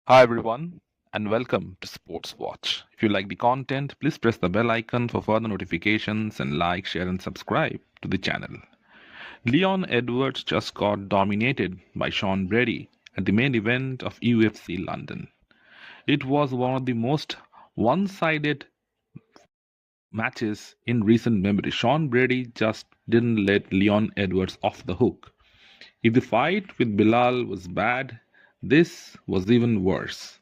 Hi everyone, and welcome to Sports Watch. If you like the content, please press the bell icon for further notifications and like, share, and subscribe to the channel. Leon Edwards just got dominated by Sean Brady at the main event of UFC London. It was one of the most one sided matches in recent memory. Sean Brady just didn't let Leon Edwards off the hook. If the fight with Belal was bad, this was even worse.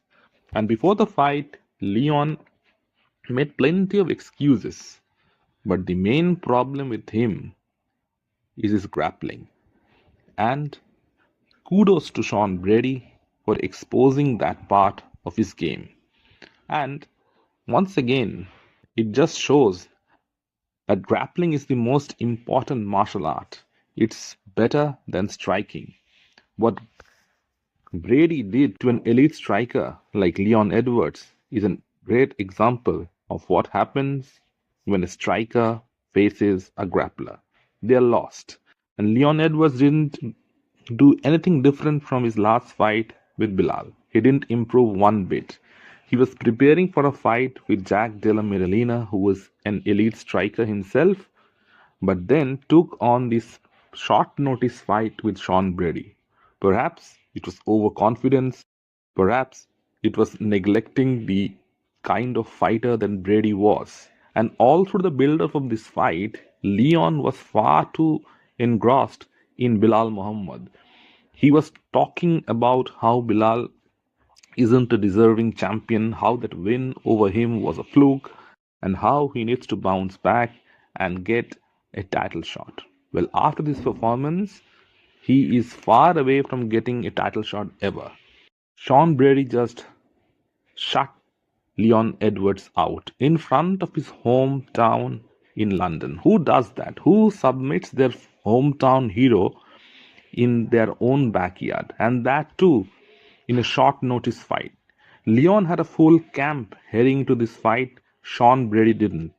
And before the fight, Leon made plenty of excuses. But the main problem with him is his grappling. And kudos to Sean Brady for exposing that part of his game. And once again, it just shows that grappling is the most important martial art. It's better than striking. What Brady did to an elite striker like Leon Edwards is a great example of what happens when a striker faces a grappler. They are lost. And Leon Edwards didn't do anything different from his last fight with Bilal. He didn't improve one bit. He was preparing for a fight with Jack Della Maddalena, who was an elite striker himself, but then took on this short notice fight with Sean Brady. Perhaps it was overconfidence, perhaps it was neglecting the kind of fighter that Brady was. And all through the build up of this fight, Leon was far too engrossed in Belal Muhammad. He was talking about how Bilal isn't a deserving champion, how that win over him was a fluke, and how he needs to bounce back and get a title shot. Well, after this performance, he is far away from getting a title shot ever. Sean Brady just shut Leon Edwards out in front of his hometown in London. Who does that? Who submits their hometown hero in their own backyard? And that too in a short notice fight. Leon had a full camp heading to this fight. Sean Brady didn't.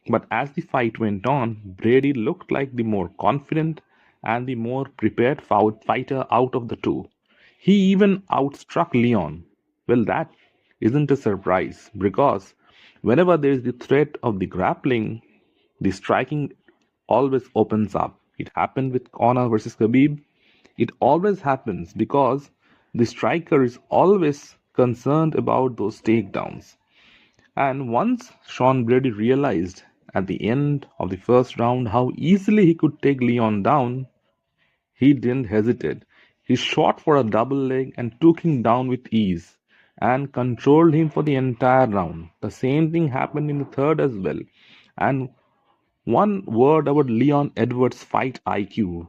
But as the fight went on, Brady looked like the more confident and the more prepared fighter out of the two. He even outstruck Leon. Well, that isn't a surprise because whenever there is the threat of the grappling, the striking always opens up. It happened with Conor versus Khabib. It always happens because the striker is always concerned about those takedowns. And once Sean Brady realized at the end of the first round how easily he could take Leon down, he didn't hesitate. He shot for a double leg and took him down with ease and controlled him for the entire round. The same thing happened in the third as well. And one word about Leon Edwards' fight IQ.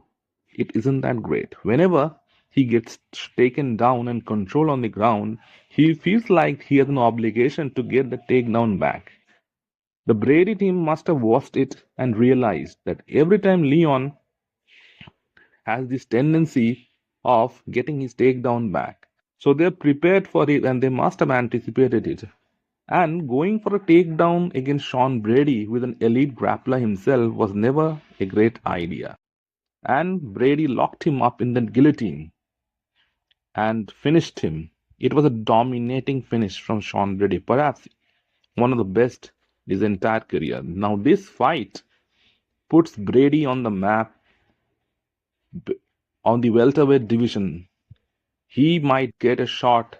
It isn't that great. Whenever he gets taken down and controlled on the ground, he feels like he has an obligation to get the takedown back. The Brady team must have watched it and realized that every time Leon has this tendency of getting his takedown back. So they're prepared for it and they must have anticipated it. And going for a takedown against Sean Brady with an elite grappler himself was never a great idea. And Brady locked him up in the guillotine and finished him. It was a dominating finish from Sean Brady, perhaps one of the best his entire career. Now, this fight puts Brady on the map on the welterweight division. He might get a shot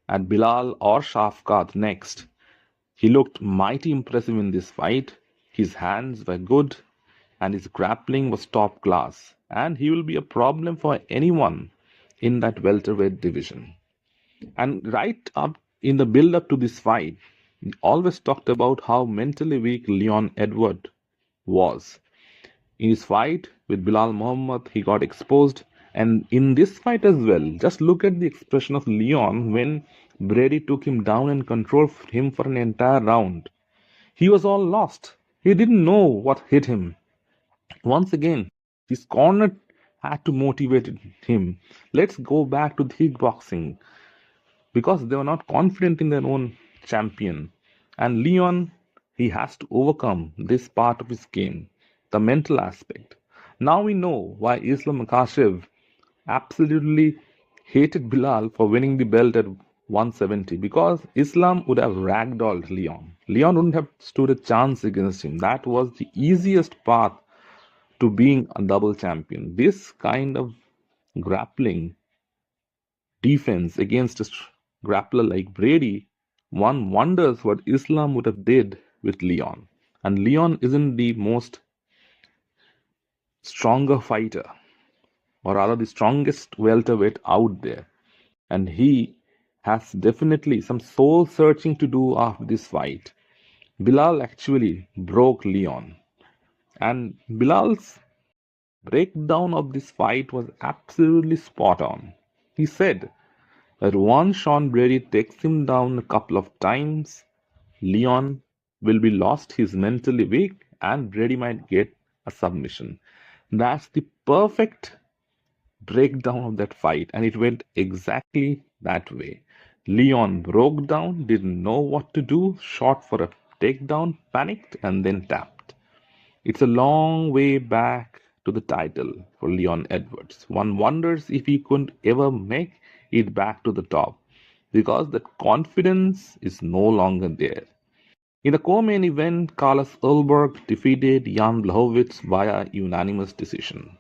at Bilal or Shafkat next. He looked mighty impressive in this fight. His hands were good and his grappling was top class. And he will be a problem for anyone in that welterweight division. And right up in the build up to this fight, he always talked about how mentally weak Leon Edward was. In his fight with Belal Muhammad, he got exposed. And in this fight as well, just look at the expression of Leon when Brady took him down and controlled him for an entire round. He was all lost. He didn't know what hit him. Once again, his corner had to motivate him. Let's go back to the kickboxing because they were not confident in their own champion. And Leon, he has to overcome this part of his game, the mental aspect. Now we know why Islam Makashev absolutely hated Bilal for winning the belt at 170 because Islam would have ragdolled Leon. Leon wouldn't have stood a chance against him. That was the easiest path to being a double champion. This kind of grappling defense against a grappler like Brady, one wonders what Islam would have did with Leon. And Leon isn't the most stronger fighter, or rather the strongest welterweight out there. And he has definitely some soul searching to do after this fight. Bilal actually broke Leon. And Bilal's breakdown of this fight was absolutely spot on. He said that once Sean Brady takes him down a couple of times, Leon will be lost, he's mentally weak, and Brady might get a submission. That's the perfect breakdown of that fight, and it went exactly that way. Leon broke down, didn't know what to do, shot for a takedown, panicked, and then tapped. It's a long way back to the title for Leon Edwards. One wonders if he could ever make it back to the top because that confidence is no longer there. In the co-main event, Carlos Ulberg defeated Jan Blachowicz via unanimous decision.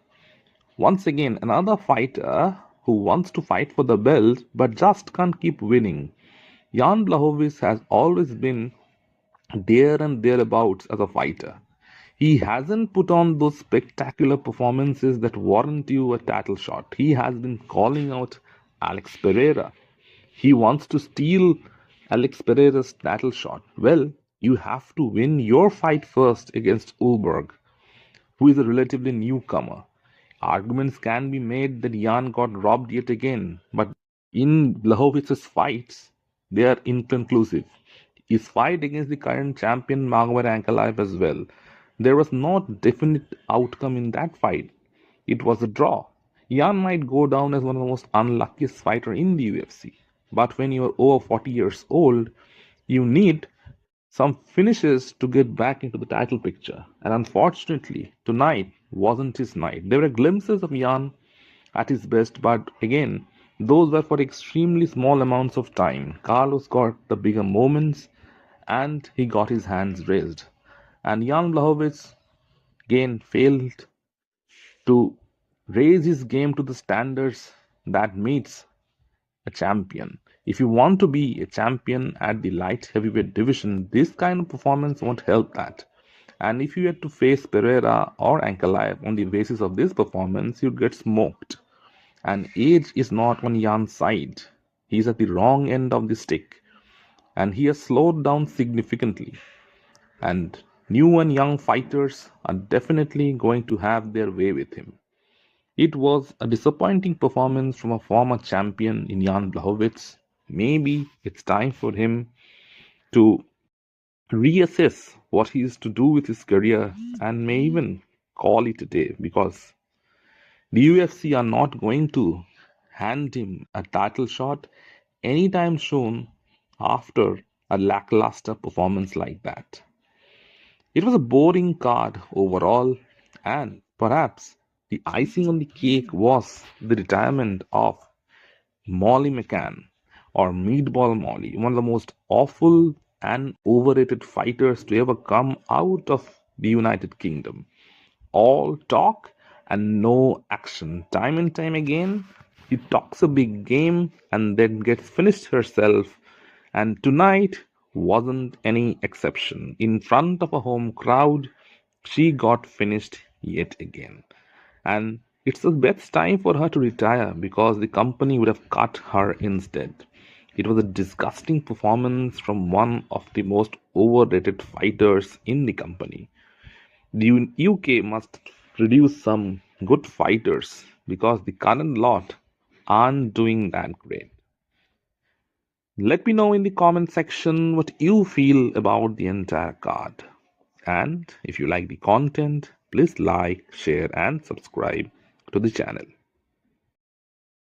Once again, another fighter who wants to fight for the belt but just can't keep winning. Jan Blachowicz has always been there and thereabouts as a fighter. He hasn't put on those spectacular performances that warrant you a title shot. He has been calling out Alex Pereira. He wants to steal Alex Pereira's title shot. Well, you have to win your fight first against Ulberg, who is a relatively newcomer. Arguments can be made that Jan got robbed yet again, but in Blachowicz's fights, they are inconclusive. His fight against the current champion Magomed Ankalaev as well. There was no definite outcome in that fight. It was a draw. Jan might go down as one of the most unluckiest fighters in the UFC. But when you are over 40 years old, you need some finishes to get back into the title picture. And unfortunately, tonight wasn't his night. There were glimpses of Jan at his best, but again, those were for extremely small amounts of time. Carlos got the bigger moments and he got his hands raised. And Jan Blachowicz again failed to raise his game to the standards that meets a champion. If you want to be a champion at the light heavyweight division, this kind of performance won't help that. And if you had to face Pereira or Ankalaev on the basis of this performance, you'd get smoked. And age is not on Jan's side. He's at the wrong end of the stick. And he has slowed down significantly. And new and young fighters are definitely going to have their way with him. It was a disappointing performance from a former champion in Jan Blachowicz. Maybe it's time for him to reassess what he is to do with his career and may even call it a day, because the UFC are not going to hand him a title shot anytime soon after a lackluster performance like that. It was a boring card overall, and perhaps the icing on the cake was the retirement of Molly McCann, or Meatball Molly, one of the most awful and overrated fighters to ever come out of the United Kingdom. All talk and no action. Time and time again, she talks a big game and then gets finished herself. And tonight wasn't any exception. In front of a home crowd, she got finished yet again. And it's the best time for her to retire because the company would have cut her instead. It was a disgusting performance from one of the most overrated fighters in the company. The UK must produce some good fighters because the current lot aren't doing that great. Let me know in the comment section what you feel about the entire card. And if you like the content, please like, share, and subscribe to the channel.